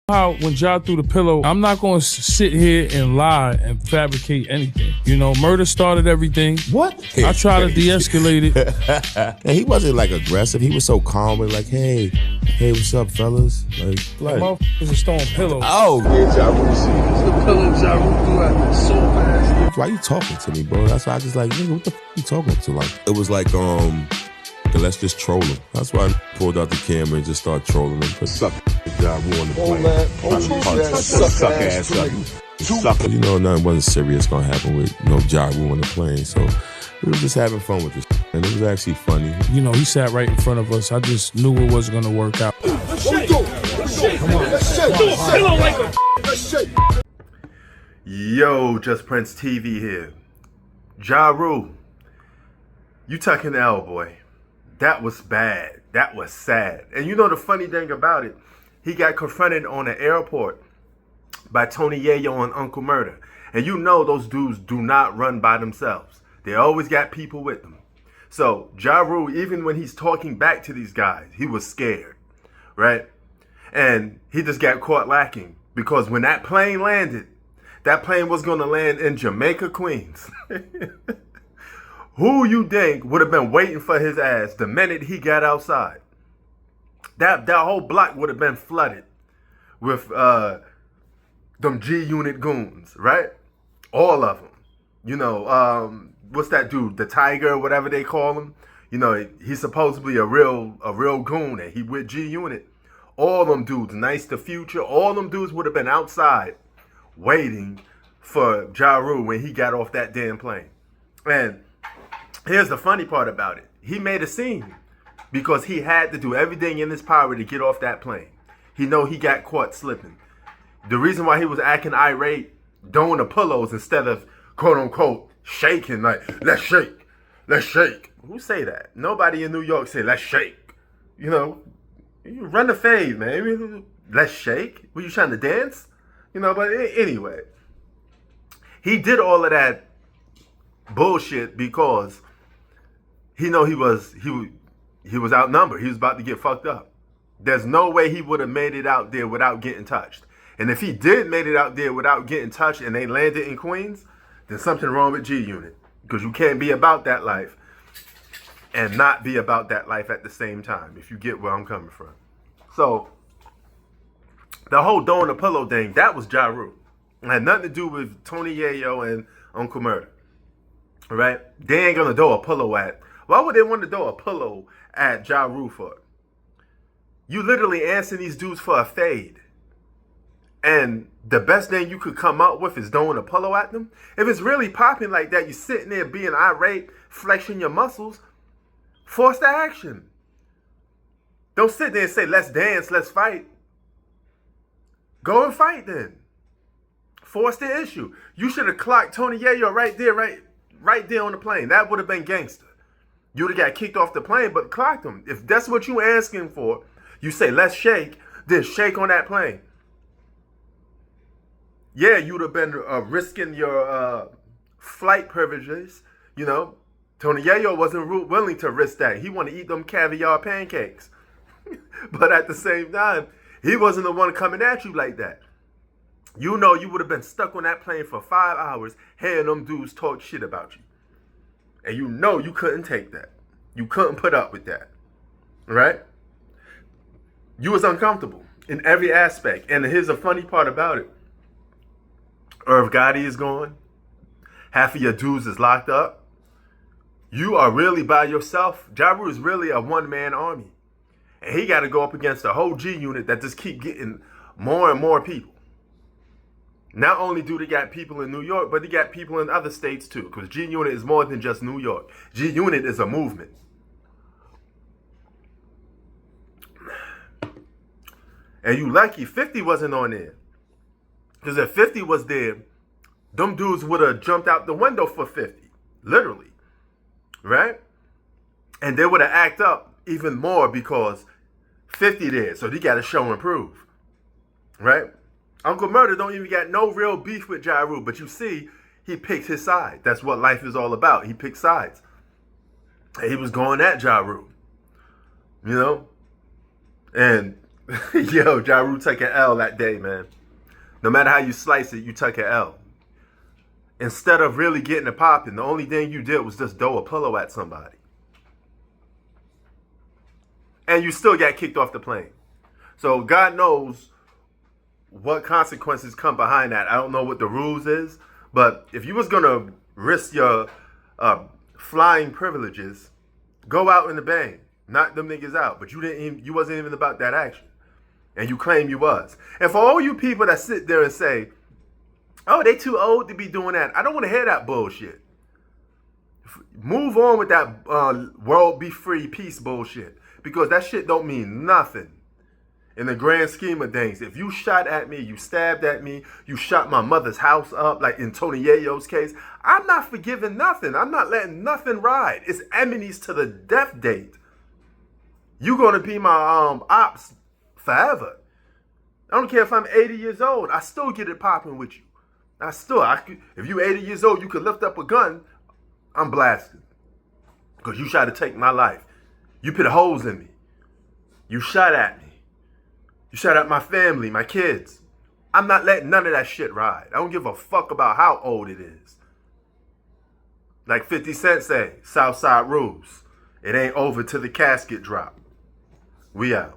How when Ja threw the pillow, I'm not going to sit here and lie and fabricate anything. You know, murder started everything. What? I try to de-escalate it. And he wasn't like aggressive. He was so calm and like, hey, what's up, fellas? Like, Motherfuckers is throwing pillows. oh, Yeah, Ja Rule, see, the pillow Ja Rule threw at so fast. why you talking to me, bro? That's why I just like, nigga, what the f you talking to? Like, it was like, let's just troll him. That's why I pulled out the camera and just started trolling him. Suck Ja Rule on the plane. Suck ass up. You know, nothing wasn't serious gonna happen with Ja Rule on the plane. So we were just having fun with this, and it was actually funny. You know, he sat right in front of us. I just knew it wasn't going to work out. Yo, Just Prince TV here. Ja Rule, you tucking the L, boy. That was bad. That was sad. And you know the funny thing about it, he got confronted on the airport by Tony Yayo and Uncle Murder. And you know those dudes do not run by themselves. They always got people with them. So Ja Rule, even when he's talking back to these guys, he was scared, right? And he just got caught lacking because when that plane landed, that plane was going to land in Jamaica, Queens. Who you think would have been waiting for his ass the minute he got outside? That whole block would have been flooded with them G-Unit goons, right? All of them. You know, what's that dude? The Tiger, whatever they call him. You know, he's supposedly a real goon, and he with G-Unit. All them dudes, Nice to Future, all them dudes would have been outside waiting for Ja Rule when he got off that damn plane. And here's the funny part about it. He made a scene because he had to do everything in his power to get off that plane. He know he got caught slipping. The reason why he was acting irate, doing the pillows instead of quote unquote shaking, like, let's shake, let's shake. Who say that? Nobody in New York say, let's shake. You know, you run the fade, man. Let's shake. Were you trying to dance? You know, but anyway, he did all of that bullshit because he know he was outnumbered. He was about to get fucked up. There's no way he would have made it out there without getting touched. And if he did made it out there without getting touched and they landed in Queens, then something wrong with G-Unit. Because you can't be about that life and not be about that life at the same time, if you get where I'm coming from. So the whole throwing the pillow thing, that was Ja Rule. It had nothing to do with Tony Yayo and Uncle Murder. Right? They ain't gonna throw a pillow at. Why would they want to throw a pillow at Ja Rule for? You literally asking these dudes for a fade. And the best thing you could come up with is throwing a pillow at them? If it's really popping like that, you sitting there being irate, flexing your muscles, force the action. Don't sit there and say, let's dance, let's fight. Go and fight then. Force the issue. You should have clocked Tony Yayo right there on the plane. That would have been gangster. You would have got kicked off the plane, but clocked him. If that's what you asking for, you say, let's shake, then shake on that plane. Yeah, you would have been risking your flight privileges. You know, Tony Yayo wasn't willing to risk that. He wanted to eat them caviar pancakes. But at the same time, he wasn't the one coming at you like that. You know you would have been stuck on that plane for 5 hours hearing them dudes talk shit about you. And you know you couldn't take that. You couldn't put up with that. Right? You was uncomfortable in every aspect. And here's the funny part about it. Irv Gotti is gone. Half of your dudes is locked up. You are really by yourself. Ja Rule is really a one-man army. And he got to go up against a whole G-Unit that just keep getting more and more people. Not only do they got people in New York, but they got people in other states too. Because G-Unit is more than just New York. G-Unit is a movement. And you lucky 50 wasn't on there. Because if 50 was there, them dudes would have jumped out the window for 50. Literally. Right? And they would have acted up even more because 50 there. So they got to show and prove. Right? Uncle Murder don't even got no real beef with Ja Rule. But you see, he picked his side. That's what life is all about. He picked sides. And he was going at Ja Rule. You know? And Yo, Ja Rule took an L that day, man. No matter how you slice it, you took an L. Instead of really getting it popping, the only thing you did was just throw a pillow at somebody. And you still got kicked off the plane. So God knows what consequences come behind that. I don't know what the rules is, but if you was gonna risk your flying privileges, go out in the bang, knock them niggas out. But you wasn't even about that action, and you claim you was. And for all you people that sit there and say, "Oh, they too old to be doing that," I don't want to hear that bullshit. Move on with that world be free peace bullshit, because that shit don't mean nothing. In the grand scheme of things, if you shot at me, you stabbed at me, you shot my mother's house up, like in Tony Yayo's case, I'm not forgiving nothing. I'm not letting nothing ride. It's enemies to the death date. You gonna be my ops forever. I don't care if I'm 80 years old. I still get it popping with you. If you 80 years old, you could lift up a gun. I'm blasted, because you tried to take my life. You put holes in me. You shot at me. You shot at my family, my kids. I'm not letting none of that shit ride. I don't give a fuck about how old it is. Like 50 Cent say, Southside rules. It ain't over till the casket drop. We out.